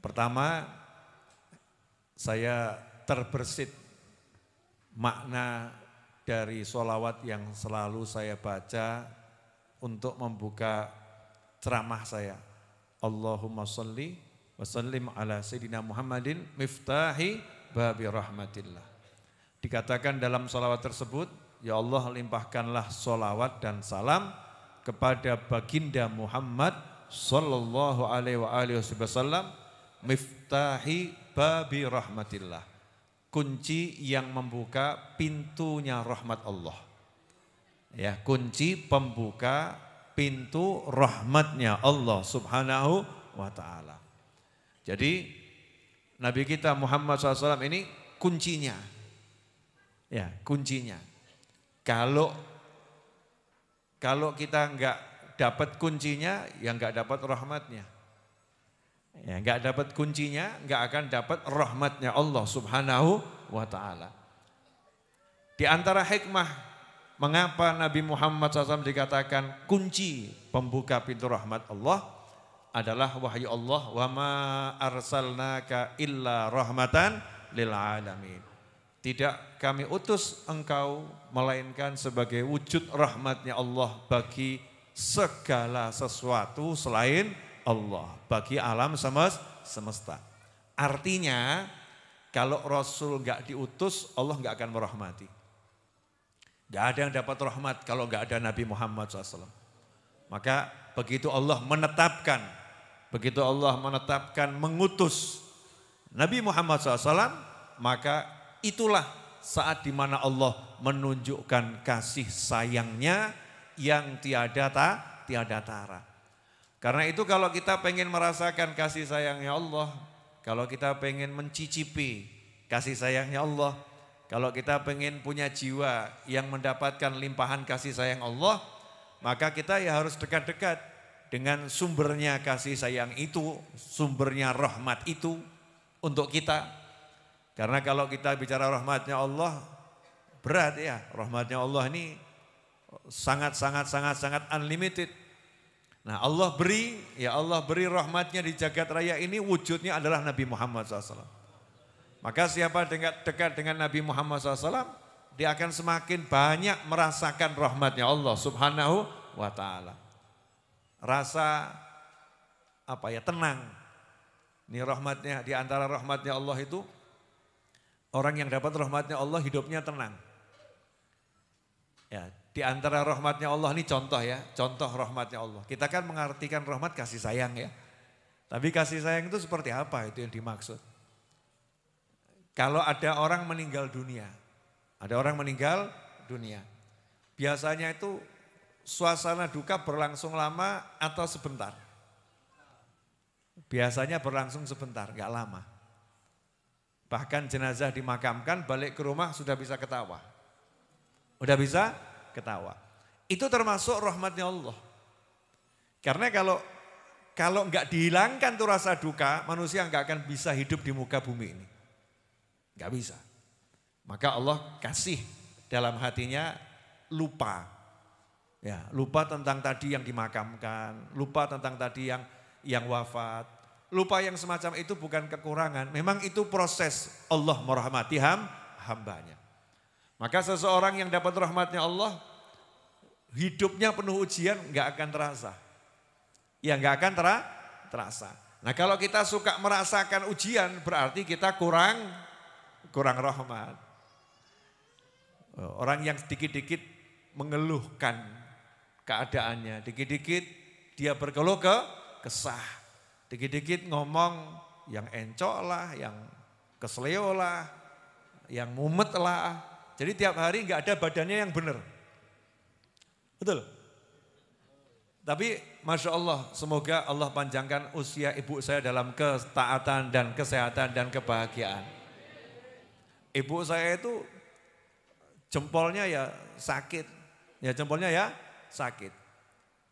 Pertama, saya terbersit makna dari sholawat yang selalu saya baca untuk membuka ceramah saya. Allahumma sholli wa sallim ala sayyidina Muhammadin miftahi babi rahmatillah. Dikatakan dalam sholawat tersebut, ya Allah limpahkanlah sholawat dan salam kepada baginda Muhammad sallallahu alaihi wasallam miftahi babi rahmatillah, kunci yang membuka pintunya rahmat Allah. Ya, kunci pembuka pintu rahmatnya Allah subhanahu wa ta'ala. Jadi Nabi kita Muhammad SAW ini kuncinya. Ya, kuncinya. Kalau kita enggak dapat kuncinya, ya enggak dapat rahmatnya. Ya, enggak dapat kuncinya, enggak akan dapat rahmatnya Allah subhanahu wa ta'ala. Di antara hikmah mengapa Nabi Muhammad SAW dikatakan kunci pembuka pintu rahmat Allah adalah wahyu Allah, wa ma arsalnaka illa rahmatan lil alamin. Tidak kami utus engkau melainkan sebagai wujud rahmatnya Allah bagi segala sesuatu selain Allah, bagi alam semesta. Artinya kalau Rasul enggak diutus, Allah enggak akan merahmati. Enggak ada yang dapat rahmat kalau enggak ada Nabi Muhammad SAW. Maka begitu Allah menetapkan mengutus Nabi Muhammad SAW, maka itulah saat dimana Allah menunjukkan kasih sayangnya yang tiada tara. Karena itu kalau kita pengen merasakan kasih sayangnya Allah, kalau kita pengen mencicipi kasih sayangnya Allah, kalau kita pengen punya jiwa yang mendapatkan limpahan kasih sayang Allah, maka kita ya harus dekat-dekat dengan sumbernya kasih sayang itu, sumbernya rahmat itu untuk kita. Karena kalau kita bicara rahmatnya Allah, berat ya, rahmatnya Allah ini sangat unlimited. Nah Allah beri rahmatnya di jagat raya ini wujudnya adalah Nabi Muhammad SAW. Maka siapa dekat dengan Nabi Muhammad SAW, dia akan semakin banyak merasakan rahmatnya Allah subhanahu wa ta'ala. Rasa tenang. Ini rahmatnya, di antara rahmatnya Allah itu, orang yang dapat rahmatnya Allah hidupnya tenang. Ya, di antara rahmatnya Allah ini contoh rahmatnya Allah. Kita kan mengartikan rahmat kasih sayang ya. Tapi kasih sayang itu seperti apa itu yang dimaksud? Kalau ada orang meninggal dunia, biasanya itu suasana duka berlangsung lama atau sebentar? Biasanya berlangsung sebentar, gak lama. Bahkan jenazah dimakamkan, balik ke rumah sudah bisa ketawa. Itu termasuk rahmatnya Allah. Karena kalau enggak dihilangkan tuh rasa duka, manusia enggak akan bisa hidup di muka bumi ini. Enggak bisa. Maka Allah kasih dalam hatinya lupa. Ya, lupa tentang tadi yang dimakamkan, lupa tentang tadi yang wafat. Lupa yang semacam itu bukan kekurangan, memang itu proses Allah merahmati hambanya. Maka seseorang yang dapat rahmatnya Allah, hidupnya penuh ujian enggak akan terasa. Ya enggak akan terasa. Nah kalau kita suka merasakan ujian berarti kita kurang rahmat. Orang yang sedikit-dikit mengeluhkan keadaannya, dikit-dikit dia berkeluh kesah, dikit-dikit ngomong yang encok lah, yang kesleo lah, yang mumet lah. Jadi tiap hari enggak ada badannya yang benar. Betul? Tapi Masya Allah, semoga Allah panjangkan usia ibu saya dalam ketaatan dan kesehatan dan kebahagiaan. Ibu saya itu jempolnya ya sakit.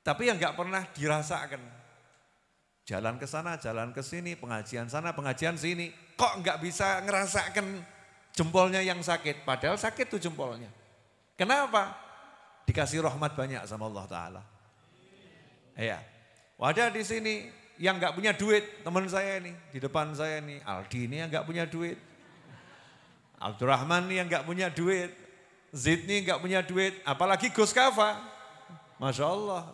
Tapi yang enggak pernah dirasakan. Jalan ke sana, jalan ke sini, pengajian sana, pengajian sini. Kok enggak bisa ngerasakan jempolnya yang sakit, padahal sakit tuh jempolnya. Kenapa? Dikasih rahmat banyak sama Allah Ta'ala. Ya. Wadah di sini yang nggak punya duit, teman saya ini di depan saya nih, Aldi ini yang nggak punya duit, Abdurrahman nih yang nggak punya duit, Zid nih nggak punya duit, apalagi Gus Kafa, Masya Allah,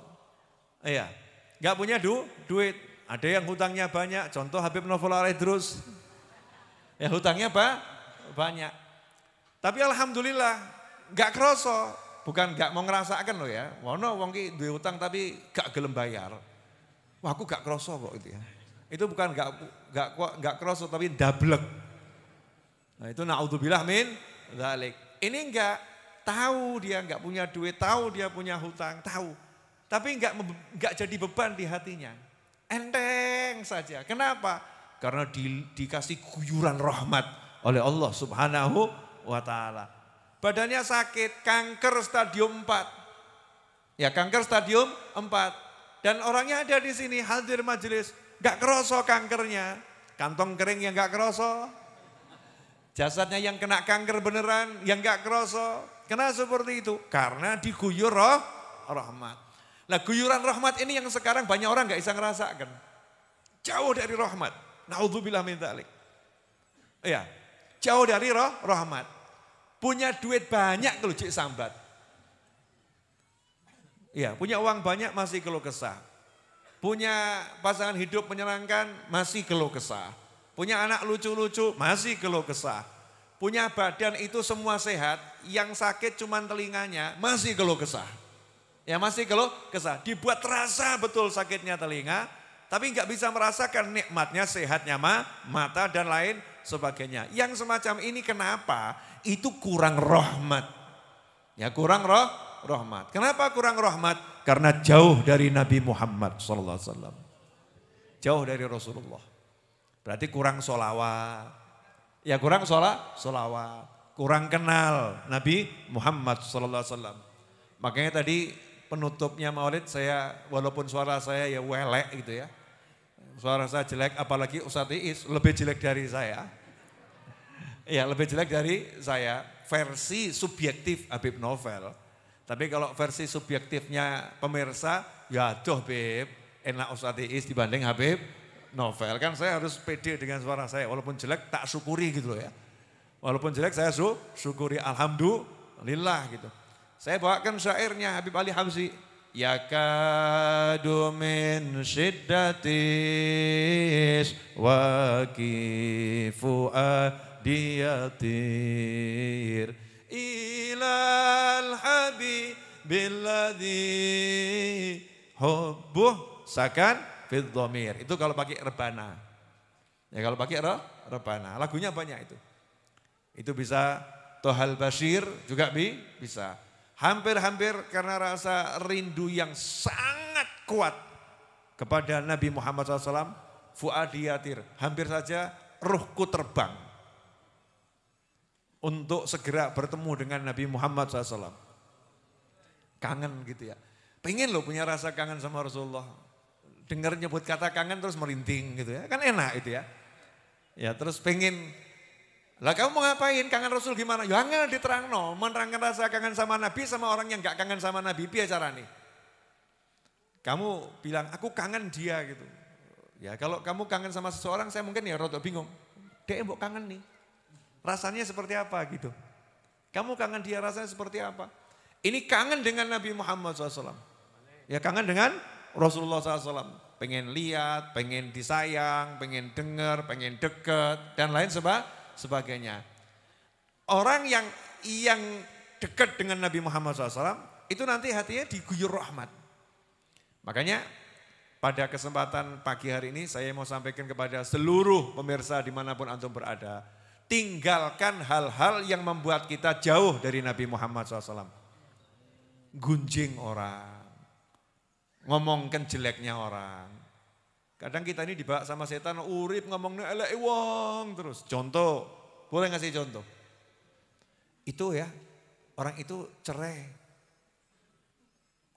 iya, nggak punya duit. Ada yang hutangnya banyak, contoh Habib Novel Al-Idrus, ya hutangnya banyak. Tapi alhamdulillah nggak kroso, bukan nggak mau ngerasakan loh ya, wono wong ki duwe hutang tapi gak gelem bayar. Wah aku gak kroso kok itu ya. Itu bukan gak kroso tapi dablek. Nah itu naudzubillah min dzalik. Ini enggak tahu dia enggak punya duit, tahu dia punya hutang, tahu. Tapi enggak jadi beban di hatinya. Enteng saja. Kenapa? Karena dikasih guyuran rahmat oleh Allah Subhanahu wa taala. Badannya sakit, kanker stadium 4. Ya kanker stadium 4. Dan orangnya ada di sini hadir majelis, gak keroso kankernya, kantong kering yang gak keroso, jasadnya yang kena kanker beneran yang gak keroso. Kenapa seperti itu? Karena diguyur rahmat. Nah guyuran rahmat ini yang sekarang banyak orang gak bisa ngerasakan, jauh dari rahmat. Naudzubillah min dzalik. Iya, jauh dari rahmat. Punya duit banyak kalau cik sambat. Ya, punya uang banyak masih keluh kesah. Punya pasangan hidup menyenangkan masih keluh kesah. Punya anak lucu-lucu masih keluh kesah. Punya badan itu semua sehat, yang sakit cuman telinganya masih keluh kesah. Ya masih keluh kesah, dibuat terasa betul sakitnya telinga, tapi nggak bisa merasakan nikmatnya sehatnya mata dan lain sebagainya. Yang semacam ini kenapa? Itu kurang rahmat. Ya kurang rahmat. Kenapa kurang rahmat? Karena jauh dari Nabi Muhammad SAW. Jauh dari Rasulullah. Berarti kurang sholawat. Ya kurang sholawat. Kurang kenal Nabi Muhammad SAW. Makanya tadi penutupnya maulid saya, walaupun suara saya ya welek gitu ya. Suara saya jelek, apalagi Ustadz Iis lebih jelek dari saya. Ya lebih jelek dari saya. Versi subjektif Habib Novel. Tapi kalau versi subjektifnya pemirsa, ya aduh Beb, enak Ustadz Iis dibanding Habib Novel. Kan saya harus pede dengan suara saya, walaupun jelek tak syukuri gitu loh ya. Walaupun jelek saya syukuri, alhamdulillah gitu. Saya bawakan syairnya Habib Ali Habsyi. Yakadu min syiddatis wa kifu diyatir ilal habibilladzi hubbuh sakan fid dhamir. Itu kalau pakai rebana. Ya kalau pakai rebana. Lagunya banyak itu. Itu bisa Tohal Bashir juga bisa. Hampir-hampir karena rasa rindu yang sangat kuat kepada Nabi Muhammad SAW, fuadi yatir, hampir saja ruhku terbang untuk segera bertemu dengan Nabi Muhammad SAW. Kangen gitu ya. Pengen loh punya rasa kangen sama Rasulullah. Dengar nyebut kata kangen terus merinding gitu ya. Kan enak itu ya. Ya terus pengen, lah kamu mau ngapain, kangen Rasul gimana? Ya angel diterangno, menerangkan rasa kangen sama Nabi sama orang yang gak kangen sama Nabi, piye carane? Kamu bilang, aku kangen dia gitu. Ya kalau kamu kangen sama seseorang, saya mungkin ya rada bingung. Dia mbok kangen nih, rasanya seperti apa gitu. Kamu kangen dia rasanya seperti apa? Ini kangen dengan Nabi Muhammad SAW. Ya kangen dengan Rasulullah SAW. Pengen lihat, pengen disayang, pengen dengar, pengen deket, dan lain sebagainya. Orang yang dekat dengan Nabi Muhammad SAW, itu nanti hatinya diguyur rahmat. Makanya pada kesempatan pagi hari ini saya mau sampaikan kepada seluruh pemirsa dimanapun antum berada. Tinggalkan hal-hal yang membuat kita jauh dari Nabi Muhammad SAW. Gunjing orang, ngomongkan jeleknya orang. Kadang kita ini dibawa sama setan, urip ngomongnya elek wong terus. Contoh, boleh ngasih contoh? Itu ya, orang itu cerai.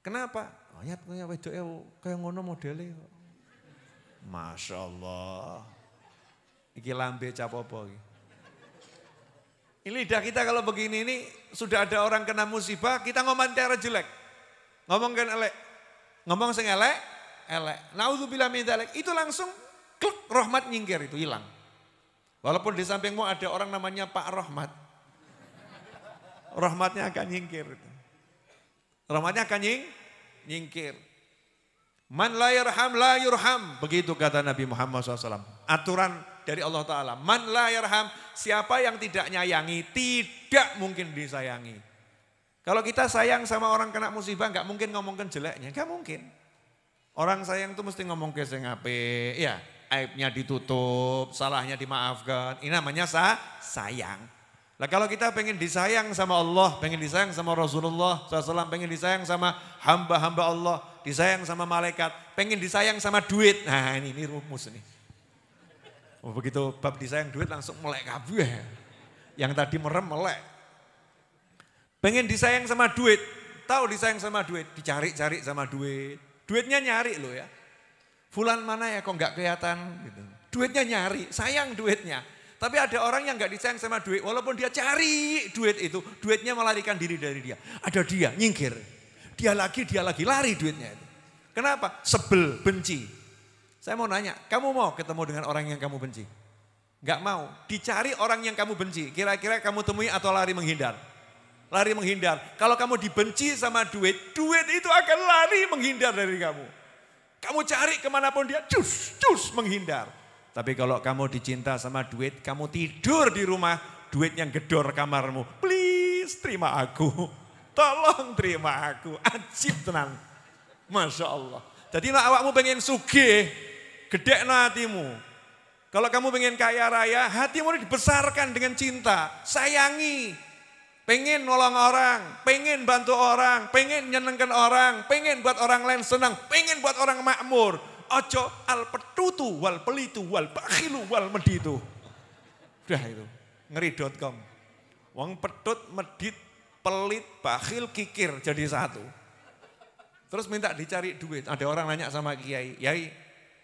Kenapa? Ayat punya wedoknya kayak ngono modelnya. Masya Allah. Iki lambe capopo. Ini lidah kita kalau begini ini, sudah ada orang kena musibah, kita ngomong cara jelek. Ngomong kan elek. Ngomong sing elek, elek. Naudzubillah min dzalik. Itu langsung klik, rahmat nyingkir, itu hilang. Walaupun di sampingmu ada orang namanya Pak Rahmat. Rahmatnya akan nyingkir. Rahmatnya akan nyingkir. Man la yarham la yurham. Begitu kata Nabi Muhammad SAW. Aturan dari Allah Ta'ala. Man la yarham, siapa yang tidak nyayangi, tidak mungkin disayangi. Kalau kita sayang sama orang kena musibah, gak mungkin ngomongin jeleknya, gak mungkin. Orang sayang itu mesti ngomong ke sing apik, ya aibnya ditutup, salahnya dimaafkan. Ini namanya sayang. Nah kalau kita pengen disayang sama Allah, pengen disayang sama Rasulullah SAW, pengen disayang sama hamba-hamba Allah, disayang sama malaikat, pengen disayang sama duit. Nah ini rumus nih. Oh, begitu bab disayang duit langsung melek kabeh. Yang tadi merem melek. Pengen disayang sama duit, tahu disayang sama duit, dicari-cari sama duit. Duitnya nyari loh ya. Fulan mana ya kok nggak kelihatan gitu. Duitnya nyari, sayang duitnya. Tapi ada orang yang gak disayang sama duit, walaupun dia cari duit itu, duitnya melarikan diri dari dia. Ada dia, nyingkir. Dia lagi, lari duitnya itu. Kenapa? Sebel, benci. Saya mau nanya, kamu mau ketemu dengan orang yang kamu benci? Gak mau, dicari orang yang kamu benci. Kira-kira kamu temui atau lari menghindar? Lari menghindar. Kalau kamu dibenci sama duit, duit itu akan lari menghindar dari kamu. Kamu cari kemanapun dia, cus menghindar. Tapi kalau kamu dicinta sama duit, kamu tidur di rumah, duit yang gedor kamarmu. Please terima aku, tolong terima aku, ajib tenang. Masya Allah. Jadi awakmu pengen sugih, gede hatimu. Kalau kamu pengen kaya raya, hatimu dibesarkan dengan cinta, sayangi. Pengen nolong orang, pengen bantu orang, pengen nyenengkan orang, pengen buat orang lain senang, pengen buat orang makmur. Ojo al petutu wal pelitu wal bakhilu wal meditu. Udah itu, ngeri.com. Wong petut, medit, pelit, bakhil, kikir jadi satu. Terus minta dicari duit. Ada orang nanya sama kiai, "Yai,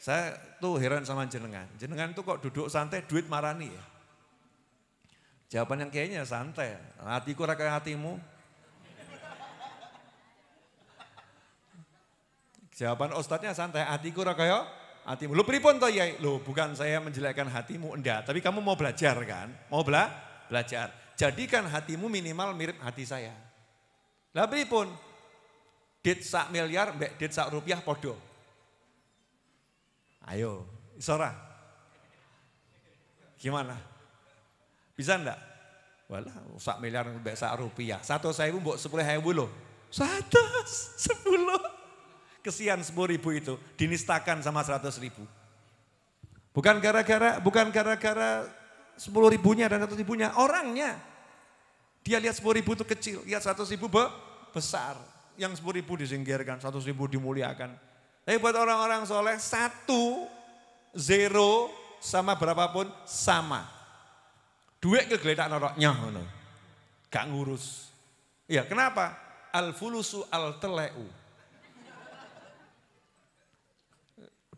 saya tuh heran sama jenengan. Jenengan tuh kok duduk santai duit marani ya?" Jawaban yang kiainya santai. Hatiku ra kaya hatimu. Jawaban ustadznya santai, hatiku ra kaya hatimu. Lu pripun toh Yai? Loh bukan saya menjelekkan hatimu, enggak. Tapi kamu mau belajar kan? Mau belajar. Jadikan hatimu minimal mirip hati saya. Lah pripun? Dit sak miliar, mbek dit sak rupiah podo. Ayo, isora. Gimana? Bisa enggak? Walah, sak miliar mbek sak rupiah. 1.000 mbok 10.000 loh. 10. Kesian 10.000 itu dinistakan sama 100.000. Bukan gara-gara 10.000-nya dan 100.000-nya, orangnya. Dia lihat 10.000 itu kecil, lihat 100.000 besar. Yang 10.000 disingkirkan, 100.000 dimuliakan. Tapi buat orang-orang soleh, 1, 0 sama berapapun sama. Duit kegeledak noroknya, gak ngurus. Iya, kenapa? Al-fulusu al-teleu.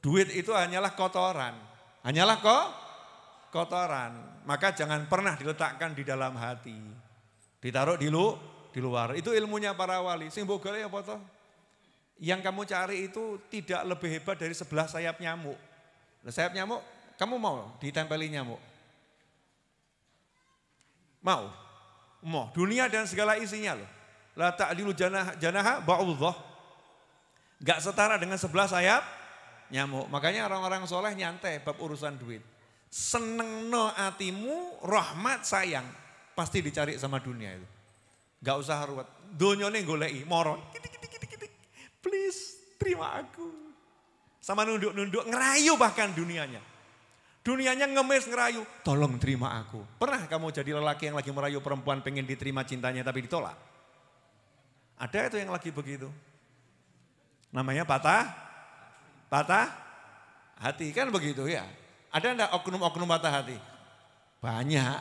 Duit itu hanyalah kotoran. Hanyalah kotoran. Maka jangan pernah diletakkan di dalam hati. Ditaruh di luar. Itu ilmunya para wali. Sing mbok golek apa toh? Yang kamu cari itu tidak lebih hebat dari sebelah sayap nyamuk. Nah, sayap nyamuk, kamu mau ditempeli nyamuk? Mau? Mau. Dunia dan segala isinya loh. La ta'dilu janaha ba'udhah. Gak setara dengan sebelah sayap nyamuk. Makanya orang-orang soleh nyantai bab urusan duit. Seneng no atimu, rahmat sayang. Pasti dicari sama dunia itu. Gak usah ruwet. Donyone goleki, moro. Please, terima aku. Sama nunduk-nunduk, ngerayu bahkan dunianya. Dunianya ngemis ngerayu, tolong terima aku. Pernah kamu jadi lelaki yang lagi merayu perempuan pengen diterima cintanya tapi ditolak? Ada itu yang lagi begitu. Namanya patah hati, kan begitu ya. Ada enggak oknum-oknum patah hati? Banyak.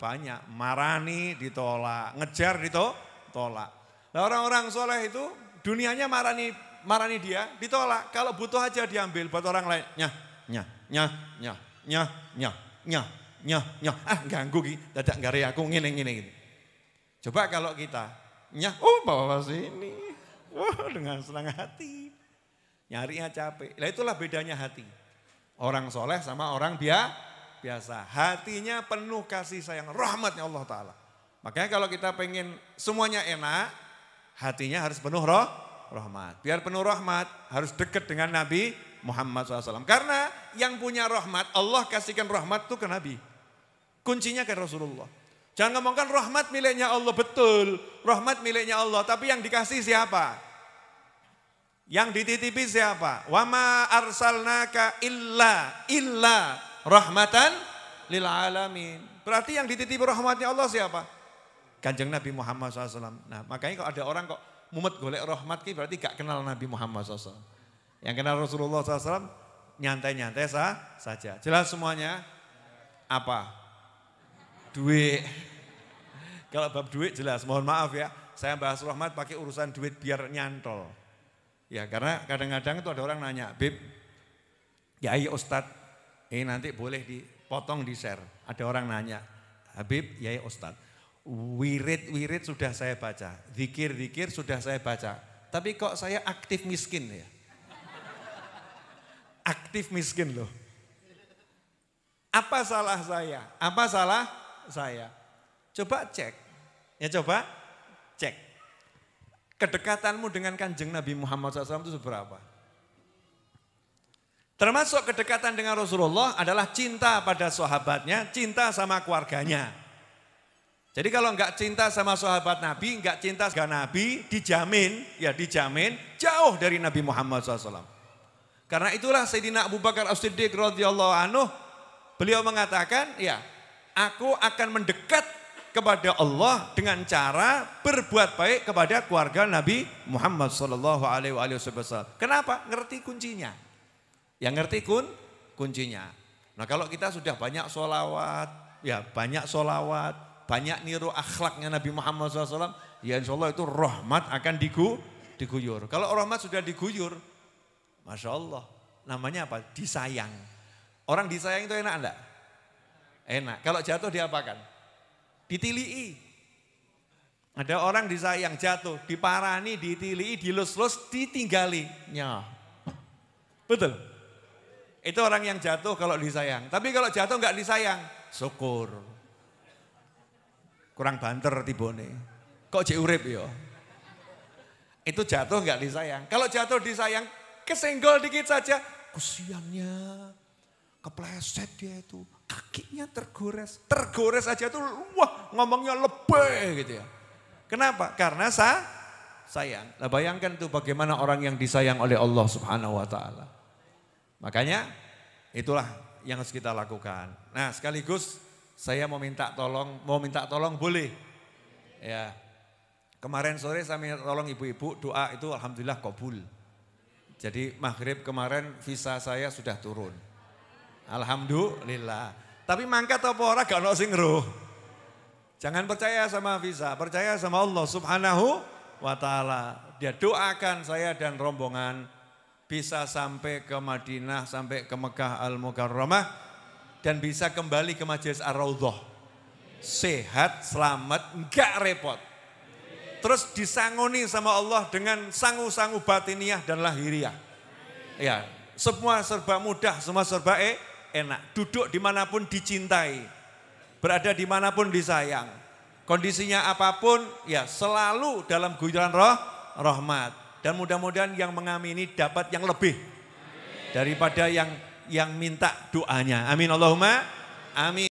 Banyak. Marani ditolak, ngejar ditolak. Nah, orang-orang soleh itu dunianya marani dia ditolak. Kalau butuh aja diambil buat orang lain. Ganggu ki, dadak gare aku ngene. Coba kalau kita bawa sini. Wah, dengan senang hati. nyarinya capek. Lah itulah bedanya hati. Orang soleh sama orang biasa. Hatinya penuh kasih sayang, rahmatnya Allah Ta'ala. Makanya kalau kita pengen semuanya enak, hatinya harus penuh rahmat. Biar penuh rahmat, harus dekat dengan Nabi Muhammad SAW. Karena yang punya rahmat, Allah kasihkan rahmat itu ke Nabi. Kuncinya ke Rasulullah. Jangan ngomongkan rahmat miliknya Allah, betul. Rahmat miliknya Allah, tapi yang dikasih siapa? Yang dititipi siapa? Wa ma arsalnaka illa rahmatan lil alamin. Berarti yang dititipi rahmatnya Allah siapa? Kanjeng Nabi Muhammad SAW. Nah makanya kalau ada orang kok mumet golek rahmat, berarti gak kenal Nabi Muhammad SAW. Yang kenal Rasulullah SAW nyantai-nyantai saja. Jelas semuanya? Apa? Duit. Kalau bab duit jelas, mohon maaf ya. Saya bahas rahmat pakai urusan duit biar nyantol. Ya karena kadang-kadang itu ada orang nanya, Bib, Yai Ustadz, nanti boleh dipotong di share. Ada orang nanya, Habib, Yai Ustadz, wirid sudah saya baca, zikir sudah saya baca. Tapi kok saya aktif miskin ya? Aktif miskin loh. Apa salah saya? Apa salah saya? Coba cek. Ya coba cek. Kedekatanmu dengan Kanjeng Nabi Muhammad SAW itu seberapa? Termasuk kedekatan dengan Rasulullah adalah cinta pada sahabatnya, cinta sama keluarganya. Jadi kalau enggak cinta sama sahabat Nabi, enggak cinta sama Nabi, dijamin jauh dari Nabi Muhammad SAW. Karena itulah Sayyidina Abu Bakar As-Siddiq radhiyallahu anhu, beliau mengatakan, ya, aku akan mendekat kepada Allah dengan cara berbuat baik kepada keluarga Nabi Muhammad SAW. Kenapa? Ngerti kuncinya. Yang ngerti kuncinya. Nah kalau kita sudah banyak sholawat, banyak niru akhlaknya Nabi Muhammad SAW, ya insya Allah itu rahmat akan diguyur. Kalau rahmat sudah diguyur, Masya Allah, namanya apa? Disayang. Orang disayang itu enak enggak? Enak. Kalau jatuh diapakan? Ditilii. Ada orang disayang jatuh, diparani, ditilii, dilus-lus, ditinggali. Ya. Betul. Itu orang yang jatuh kalau disayang. Tapi kalau jatuh enggak disayang, syukur. Kurang banter tibone. Kok jek urip ya? Itu jatuh enggak disayang. Kalau jatuh disayang, kesenggol dikit saja, kesiannya, kepleset dia itu, kakinya tergores aja tuh, wah ngomongnya lebih gitu ya. Kenapa? Karena sayang. Nah bayangkan tuh bagaimana orang yang disayang oleh Allah Subhanahu Wa Taala. Makanya itulah yang harus kita lakukan. Nah sekaligus saya mau minta tolong boleh? Ya. Kemarin sore saya minta tolong ibu-ibu doa itu alhamdulillah kabul. Jadi maghrib kemarin visa saya sudah turun. Alhamdulillah. Tapi mangkat apa ora gak ono sing ngeruh. Jangan percaya sama visa, percaya sama Allah Subhanahu wa Ta'ala. Dia doakan saya dan rombongan bisa sampai ke Madinah, sampai ke Mekah Al-Mukarramah dan bisa kembali ke Majelis Ar-Raudhah. Sehat, selamat, enggak repot. Terus disangoni sama Allah dengan sangu-sangu batiniah dan lahiriah. Ya, semua serba mudah, semua serba enak. Duduk dimanapun dicintai, berada dimanapun disayang. Kondisinya apapun, ya selalu dalam guyuran rahmat. Dan mudah-mudahan yang mengamini dapat yang lebih daripada yang minta doanya. Amin Allahumma amin.